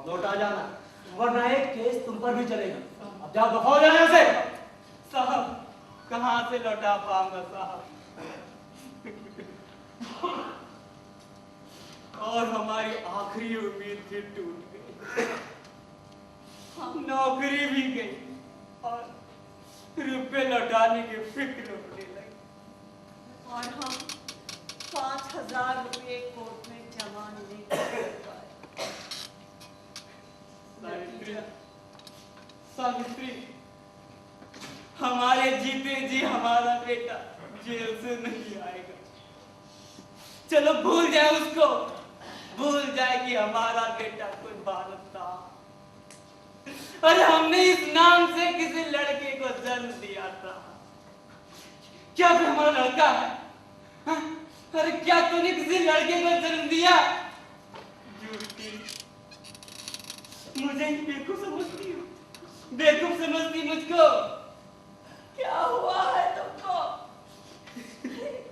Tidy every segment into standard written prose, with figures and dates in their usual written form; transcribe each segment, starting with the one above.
लौटा जाना, वरना एक केस तुम पर भी चलेगा। अब जाओ, दफा हो जाओ यहाँ से। साहब कहाँ से लौटा पाऊंगा साहब, और हमारी आखिरी उम्मीद भी टूट गई, नौकरी भी गई और रुपए लौटाने की फिक्र होने लगी। और हम 5,000 रुपये कोर्ट में जमा नहीं कर पाए। सावित्री, हमारे जीते जी हमारा बेटा जेल से नहीं आएगा। चलो भूल जाए उसको, भूल जाए कि हमारा बेटा कोई बालक था। अरे हमने इस नाम से किसी लड़के को जन्म दिया था। क्या फिर हमारा लड़का है? हाँ? अरे क्या तूने किसी लड़के को जन्म दिया? झूठी, मुझे ही बेवकूफ समझती हो, बेवकूफ समझती मुझको। क्या हुआ है तुमको?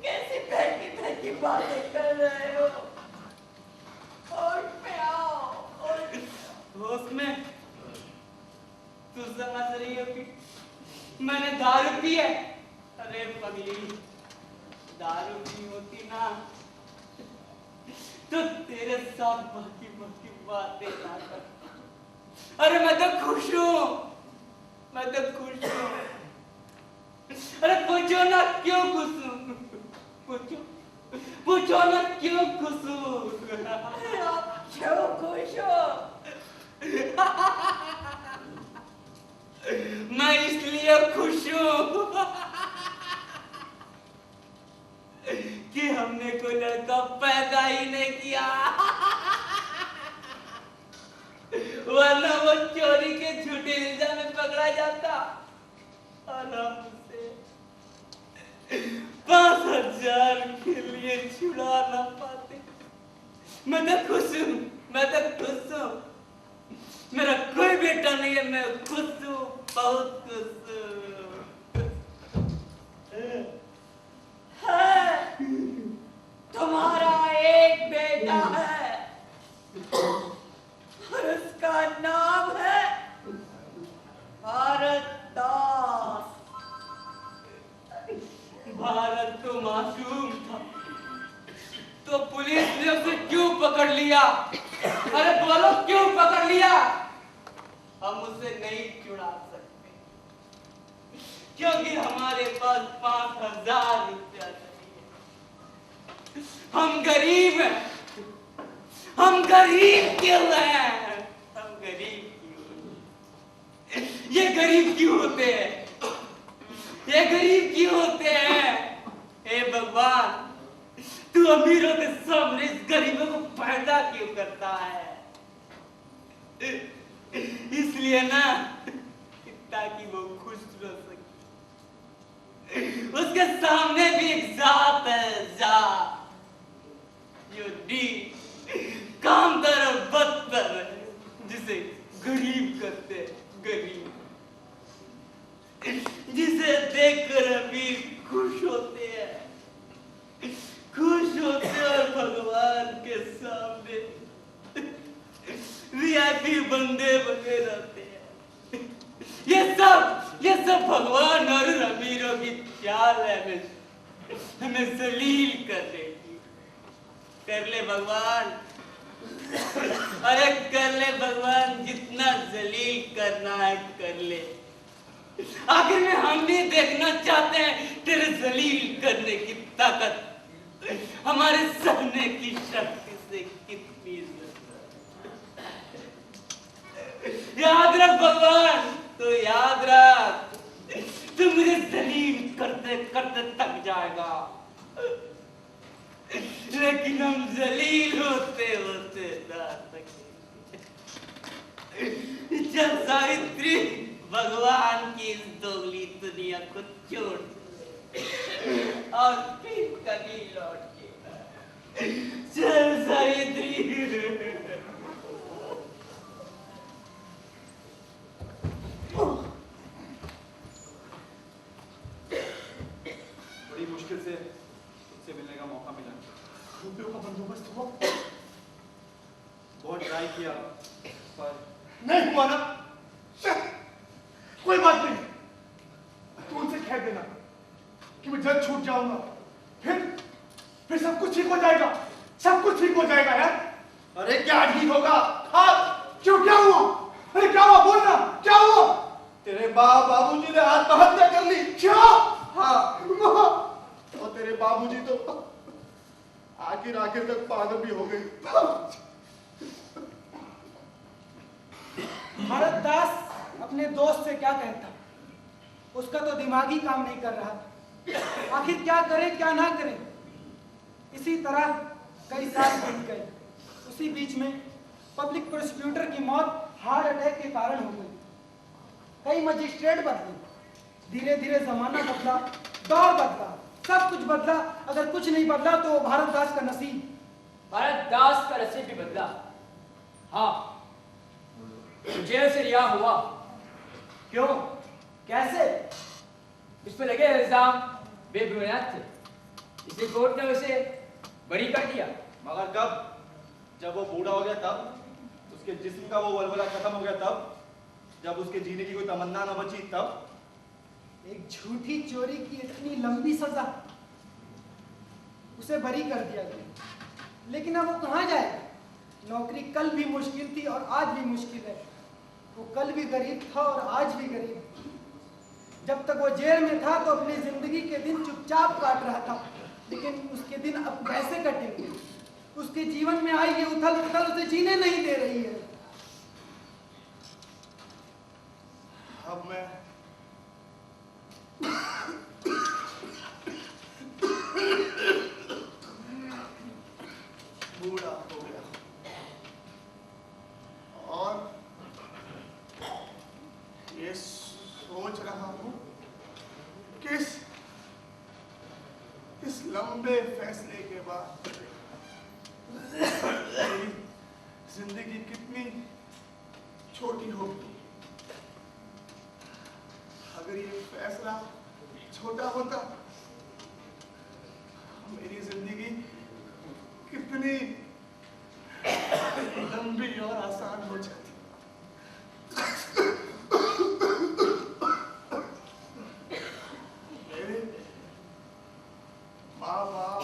कैसी बहकी बातें कर रहे हो? होश में आओ, होश में? तू समझ रही हो कि मैंने दारू पी है? अरे पगली, दारू पी होती ना तो तेरे साथ बाकी बातें ना कर। अरे मैं तो खुश हूँ, मैं तो खुश हूँ। अरे पूछो ना क्यों खुश हूँ, पूछो ना क्यों खुश हूँ। आप क्यों खुश हो? मैं इसलिए खुश हूँ कि हमने कोई लड़का पैदा ही नहीं किया, वरना वो चोरी के झूठे इल्जाम में पकड़ा जाता और हम उसे 5,000 के लिए छुड़ा ना पाते। मैं तो खुश हूँ, मैं तो खुश हूँ। मेरा कोई बेटा नहीं है, मैं खुश हूँ, बहुत खुश हूँ। है, तुम्हारा एक बेटा है और उसका नाम है भारत दास। भारत तो मासूम था, तो पुलिस ने उसे क्यों पकड़ लिया? अरे बोलो क्यों पकड़ लिया? हम उसे नहीं छुड़ा सकते क्योंकि हमारे पास 5,000 रुपया नहीं है। हम गरीब हैं, हम गरीब क्यों हैं? हम गरीब क्यों? ये गरीब क्यों होते हैं? ये गरीब क्यों होते हैं? हे भगवान, तू अमीरों के सामने इस गरीबों को पैदा क्यों करता है? इसलिए ना, ताकि वो खुश रह सके। उसके सामने भी एक जात है, जात जो डी कामदार और बदतर है, जिसे गरीब करते हैं, गरीब, जिसे देखकर अमीर खुश होते हैं, खुश होते हैं और भगवान के सामने वीआईपी बंदे बने रहते हैं। ये सब भगवान और अमीरों की चाल है हमें जलील करने की। कर ले भगवान, अरे कर ले भगवान, जितना जलील करना है कर ले। आखिर में हम भी देखना चाहते हैं तेरे जलील करने की ताकत हमारे सहने की शक्ति से कितनी याद रख भगवान, तो याद रख, तू मुझे जलील करते करते थक जाएगा, लेकिन हम जलील होते होते ना थकेंगे। चल सावित्री, भगवान की इस दोगली दुनिया को छोड़ और फिर कभी लौट के चल सावित्री। बड़ी मुश्किल से तुमसे मिलने का मौका मिला। रुपयों का बंदोबस्त हुआ? बहुत ट्राई किया पर नहीं हुआ ना? कोई बात नहीं, तू उनसे कह देना कि मैं जल्द छूट जाऊंगा, फिर सब कुछ ठीक हो जाएगा, सब कुछ ठीक हो जाएगा यार। अरे क्या ठीक होगा? हाँ, क्यों, क्या हुआ? अरे क्या हुआ, बोलना, क्या हुआ? तेरे बाबूजी ने आत्महत्या कर ली। क्या? हाँ, और तेरे बाबूजी तो आखिर तक पागल भी हो गए। भारत दास अपने दोस्त से क्या कहता? उसका तो दिमाग ही काम नहीं कर रहा था। आखिर क्या करे क्या ना करे। इसी तरह कई साल बीत गए। उसी बीच में पब्लिक प्रोसिक्यूटर की मौत हार्ट अटैक के कारण हो गई। कई मजिस्ट्रेट बदले, धीरे धीरे जमाना बदला, दौर बदला, सब कुछ बदला। अगर कुछ नहीं बदला तो भारत दास का नसीब। भारत दास का नसीब भी बदला। हाँ, जेल से रिहा हुआ। क्यों, कैसे? उस पर लगे इल्जाम बेबुनियाद थे, इसलिए कोर्ट ने उसे बरी कर दिया। मगर कब? जब वो बूढ़ा हो गया तब? उसके जिस्म का वो वलवला खत्म हो गया तब? जब उसके जीने की कोई तमन्ना न बची तब? एक झूठी चोरी की इतनी लंबी सजा, उसे बरी कर दिया गया। लेकिन अब वो कहाँ जाएगा? नौकरी कल भी मुश्किल थी और आज भी मुश्किल है। वो कल भी गरीब था और आज भी गरीब। जब तक वो जेल में था तो अपनी जिंदगी के दिन चुपचाप काट रहा था, लेकिन उसके दिन अब कैसे कटेंगे? उसके जीवन में आई ये उथल पुथल उसे जीने नहीं दे रही है। अब मैं बूढ़ा हो गया और ये सोच रहा हूं कि इस लंबे फैसले के बाद मेरी जिंदगी कितनी छोटी होगी। अगर ये फैसला छोटा होता, मेरी जिंदगी कितनी लंबी और आसान हो जाती। मेरे माँ बाप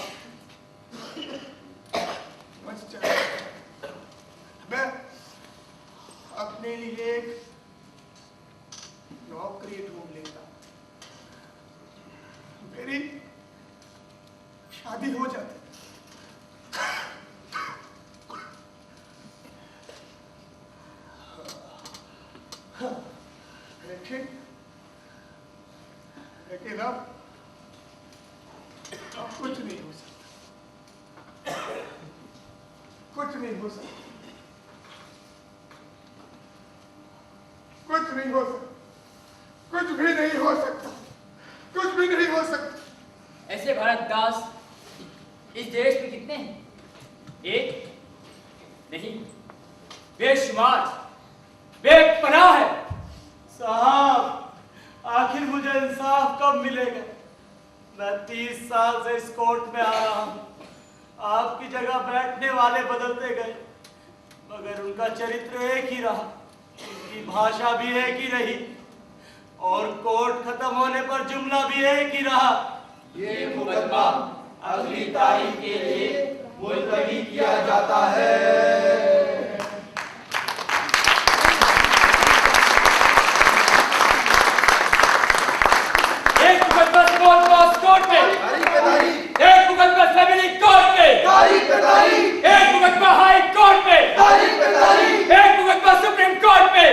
बच जाए, मैं अपने लिए एक नौकरी ढूंढ लेता, मेरी शादी हो जाती। लेकिन अब कुछ नहीं हो सकता, कुछ नहीं हो सकता, कुछ नहीं हो सकता, कुछ भी नहीं हो सकता, कुछ भी नहीं हो सकता। ऐसे भारत दास इस देश में कितने हैं? एक नहीं, बेशुमार, बेपनाह है। साहब, आखिर मुझे इंसाफ कब मिलेगा? मैं 30 साल से इस कोर्ट में आ रहा हूँ। आपकी जगह बैठने वाले बदलते गए, मगर उनका चरित्र एक ही रहा, उनकी भाषा भी एक ही रही, और कोर्ट खत्म होने पर जुमला भी एक ही रहा। ये मुकदमा अगली तारीख के लिए मुलतवी किया जाता है। एक मुकदमा स्मॉल क्लास कोर्ट में, एक मुकदमा फैमिली कोर्ट में, एक मुकदमा हाई कोर्ट में, एक मुकदमा सुप्रीम कोर्ट में।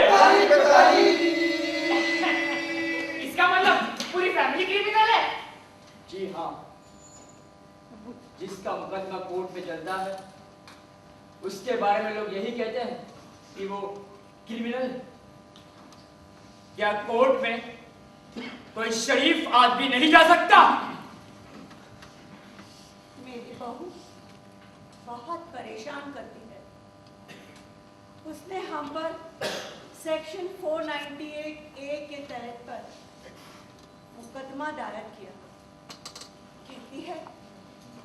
इसका मतलब पूरी फैमिली क्रिमिनल है? जी हाँ, जिसका मुकदमा कोर्ट में चलता है उसके बारे में लोग यही कहते हैं कि वो क्रिमिनल है। क्या कोर्ट में कोई शरीफ आदमी नहीं जा सकता? मेरी बहू बहुत परेशान करती है। उसने हम पर सेक्शन 498A के तहत पर मुकदमा दायर किया। कहती है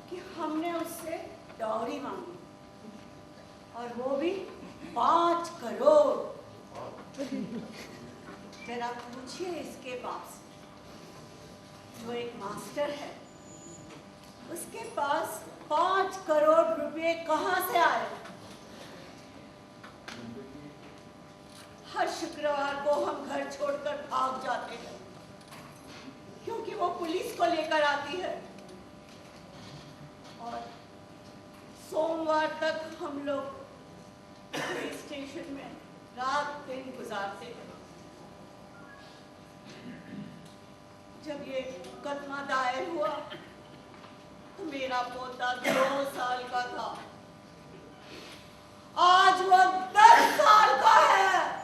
कि हमने उससे डॉरी मांगी और वो भी 5 करोड़। जरा पूछिए इसके बाप से, जो एक मास्टर है, उसके पास 5 करोड़ रुपए कहाँ से आए? हर शुक्रवार को हम घर छोड़कर भाग जाते हैं, क्योंकि वो पुलिस को लेकर आती है, और सोमवार तक हम लोग पुलिस स्टेशन में रात दिन गुजारते हैं। जब ये मुकदमा दायर हुआ तो मेरा पोता 2 साल का था, आज वो 10 साल का है।